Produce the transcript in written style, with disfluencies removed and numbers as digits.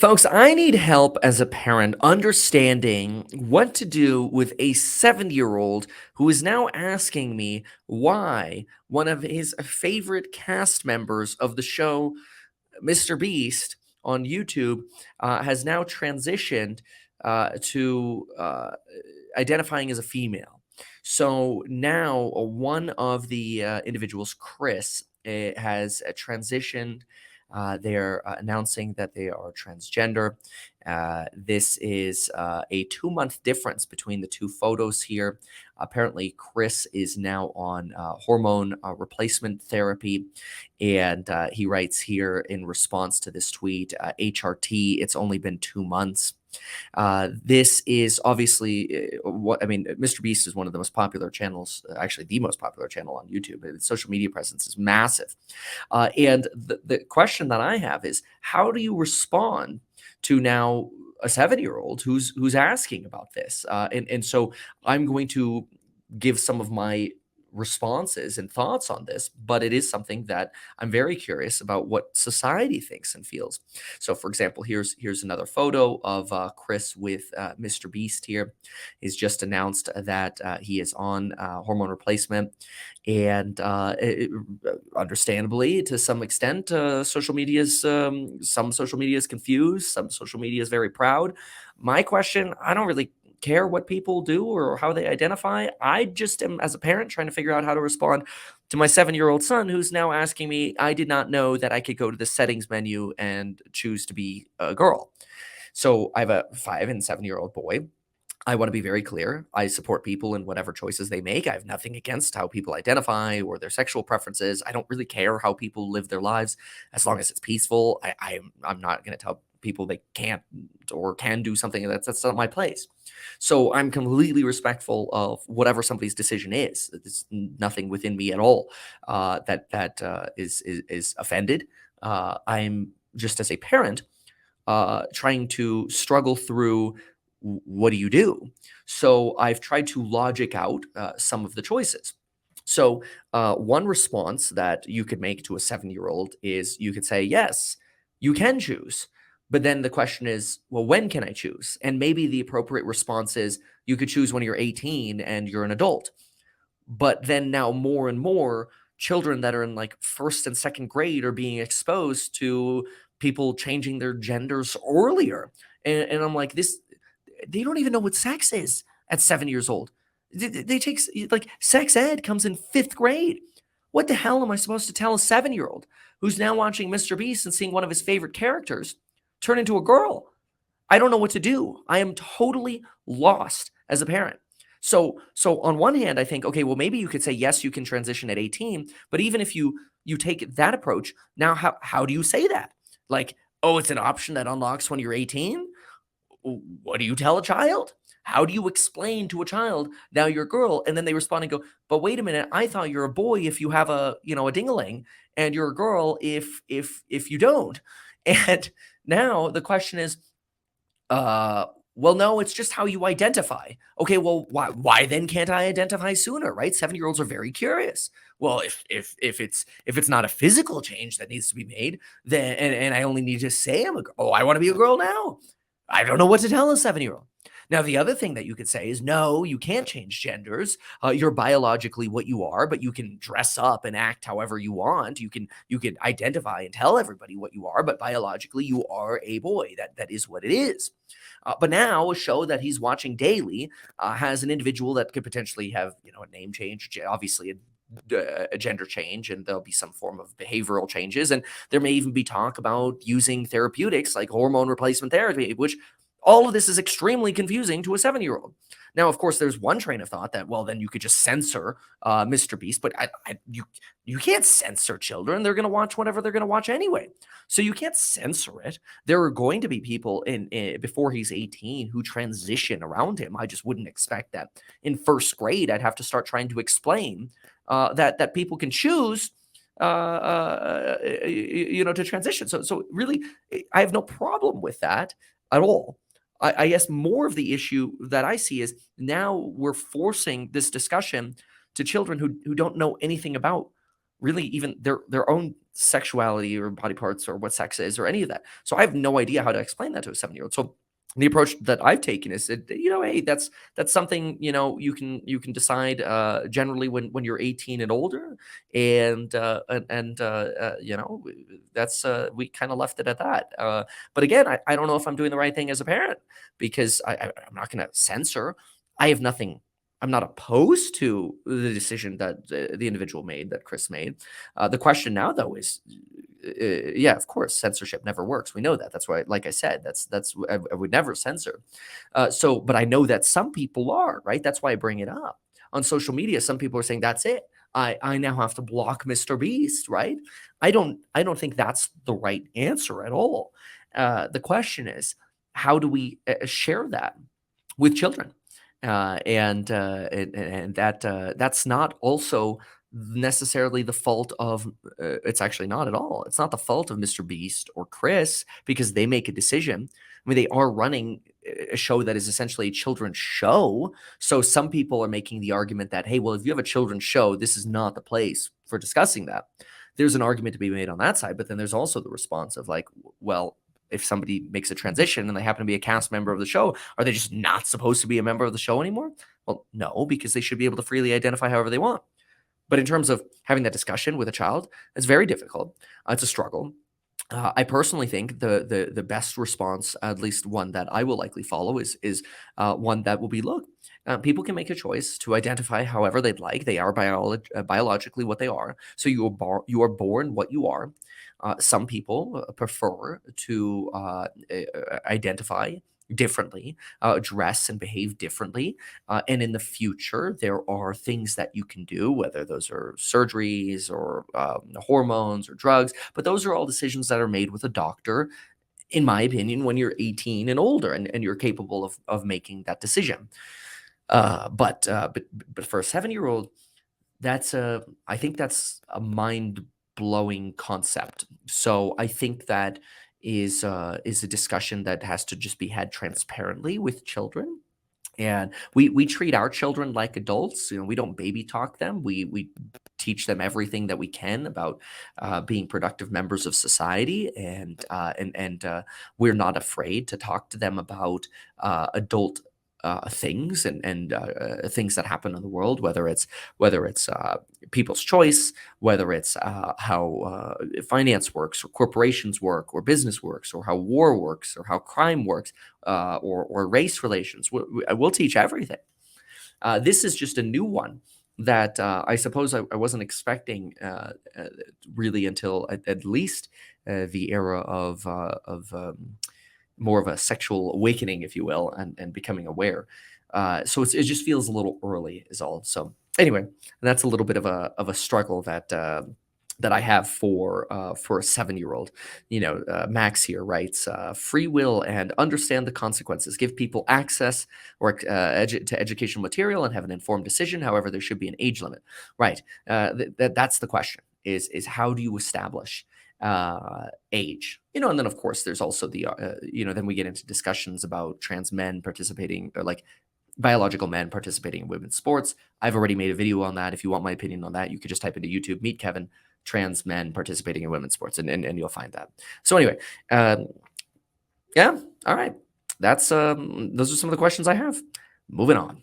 Folks, I need help as a parent understanding what to do with a 7-year-old who is now asking me why one of his favorite cast members of the show, Mr. Beast, on YouTube, has now transitioned to identifying as a female. So now one of the individuals, Chris, has transitioned. They're announcing that they are transgender. This is a 2 month difference between the two photos here. Apparently, Chris is now on hormone replacement therapy. And he writes here in response to this tweet, HRT, it's only been 2 months. This is obviously what I mean. Mr. Beast is one of the most popular channels, actually the most popular channel on YouTube. Its social media presence is massive. And the question that I have is, how do you respond to now a 7-year-old who's asking about this? And so I'm going to give some of my responses and thoughts on this, but it is something that I'm very curious about what society thinks and feels. So, for example, here's another photo of Chris with Mr. Beast. Here, he's just announced that he is on hormone replacement, and understandably, to some extent, some social media is confused, some social media is very proud. My question: I don't really care what people do or how they identify. I just am, as a parent, trying to figure out how to respond to my 7-year-old son who's now asking me, I did not know that I could go to the settings menu and choose to be a girl. So I have a 5 and 7-year-old boy. I want to be very clear. I support people in whatever choices they make. I have nothing against how people identify or their sexual preferences. I don't really care how people live their lives as long as it's peaceful. I'm not going to tell people they can't or can do something that's not my place. So I'm completely respectful of whatever somebody's decision is. There's nothing within me at all that is offended. I'm just, as a parent, trying to struggle through, what do you do? So I've tried to logic out some of the choices. So one response that you could make to a 7-year-old is you could say, yes, you can choose. But then the question is, well, when can I choose? And maybe the appropriate response is you could choose when you're 18 and you're an adult. But then now more and more children that are in like first and second grade are being exposed to people changing their genders earlier. And I'm like, this, they don't even know what sex is at 7 years old. They take like sex ed comes in fifth grade. What the hell am I supposed to tell a 7-year-old who's now watching Mr. Beast and seeing one of his favorite characters turn into a girl? I don't know what to do. I am totally lost as a parent. So on one hand, I think, okay, well, maybe you could say yes, you can transition at 18, but even if you take that approach, now how do you say that? Like, oh, it's an option that unlocks when you're 18? What do you tell a child? How do you explain to a child now you're a girl? And then they respond and go, but wait a minute, I thought you're a boy if you have a dingaling, and you're a girl if you don't. And now the question is, uh, well, no, it's just how you identify. Okay, well, why then can't I identify sooner, right? 7-year-olds are very curious. Well, if it's not a physical change that needs to be made, then and I only need to say I'm a girl. Oh, I want to be a girl now. I don't know what to tell a 7-year-old. Now, the other thing that you could say is, no, you can't change genders. You're biologically what you are, but you can dress up and act however you want. You can identify and tell everybody what you are, but biologically you are a boy. That is what it is. But now a show that he's watching daily has an individual that could potentially have a name change, obviously a gender change, and there'll be some form of behavioral changes, and there may even be talk about using therapeutics like hormone replacement therapy, which all of this is extremely confusing to a 7-year-old. Now, of course, there's one train of thought that, well, then you could just censor Mr. Beast, but you can't censor children. They're going to watch whatever they're going to watch anyway. So you can't censor it. There are going to be people in before he's 18 who transition around him. I just wouldn't expect that in first grade. I'd have to start trying to explain that people can choose to transition. So really, I have no problem with that at all. I guess more of the issue that I see is now we're forcing this discussion to children who don't know anything about really even their own sexuality or body parts or what sex is or any of that. So I have no idea how to explain that to a 7-year-old. So the approach that I've taken is that, hey, that's something, you can decide generally when you're 18 and older, and that's we kind of left it at that. But again, I don't know if I'm doing the right thing as a parent, because I'm not going to censor. I have nothing. I'm not opposed to the decision that the individual made, that Chris made. The question now, though, is, yeah, of course, censorship never works. We know that. That's why, like I said, that's I would never censor. But I know that some people are, right. That's why I bring it up on social media. Some people are saying that's it. I now have to block Mr. Beast, right? I don't think that's the right answer at all. The question is, how do we share that with children? And that's not also necessarily the fault of, it's actually not at all. It's not the fault of Mr. Beast or Chris, because they make a decision. I mean, they are running a show that is essentially a children's show. So some people are making the argument that, hey, well, if you have a children's show, this is not the place for discussing that. There's an argument to be made on that side, but then there's also the response of like, well, if somebody makes a transition and they happen to be a cast member of the show, are they just not supposed to be a member of the show anymore? Well, no, because they should be able to freely identify however they want. But in terms of having that discussion with a child, it's very difficult. It's a struggle. I personally think the best response, at least one that I will likely follow, is one that will be, look, people can make a choice to identify however they'd like. They are biologically what they are. So you are born what you are. Some people prefer to identify differently, dress and behave differently. And in the future, there are things that you can do, whether those are surgeries or hormones or drugs, but those are all decisions that are made with a doctor, in my opinion, when you're 18 and older, and you're capable of making that decision. But for a 7-year-old, I think that's a mind blowing concept. So I think that is a discussion that has to just be had transparently with children. And we treat our children like adults. We don't baby talk them. We teach them everything that we can about being productive members of society, and we're not afraid to talk to them about adult things, and things that happen in the world, whether it's people's choice, whether it's how finance works, or corporations work, or business works, or how war works, or how crime works, or race relations. We'll teach everything. This is just a new one that I suppose I wasn't expecting really until at least the era of more of a sexual awakening, if you will, and becoming aware. So it just feels a little early, is all. So anyway, that's a little bit of a struggle that I have for a 7-year-old. Max here writes, free will and understand the consequences. Give people access to educational material and have an informed decision. However, there should be an age limit. Right. That's the question. Is how do you establish age? And then of course there's also then we get into discussions about trans men participating, or like biological men participating in women's sports. I've already made a video on that. If you want my opinion on that, you could just type into YouTube, meet Kevin, trans men participating in women's sports, and you'll find that. So anyway, yeah, all right. Those are some of the questions I have. Moving on.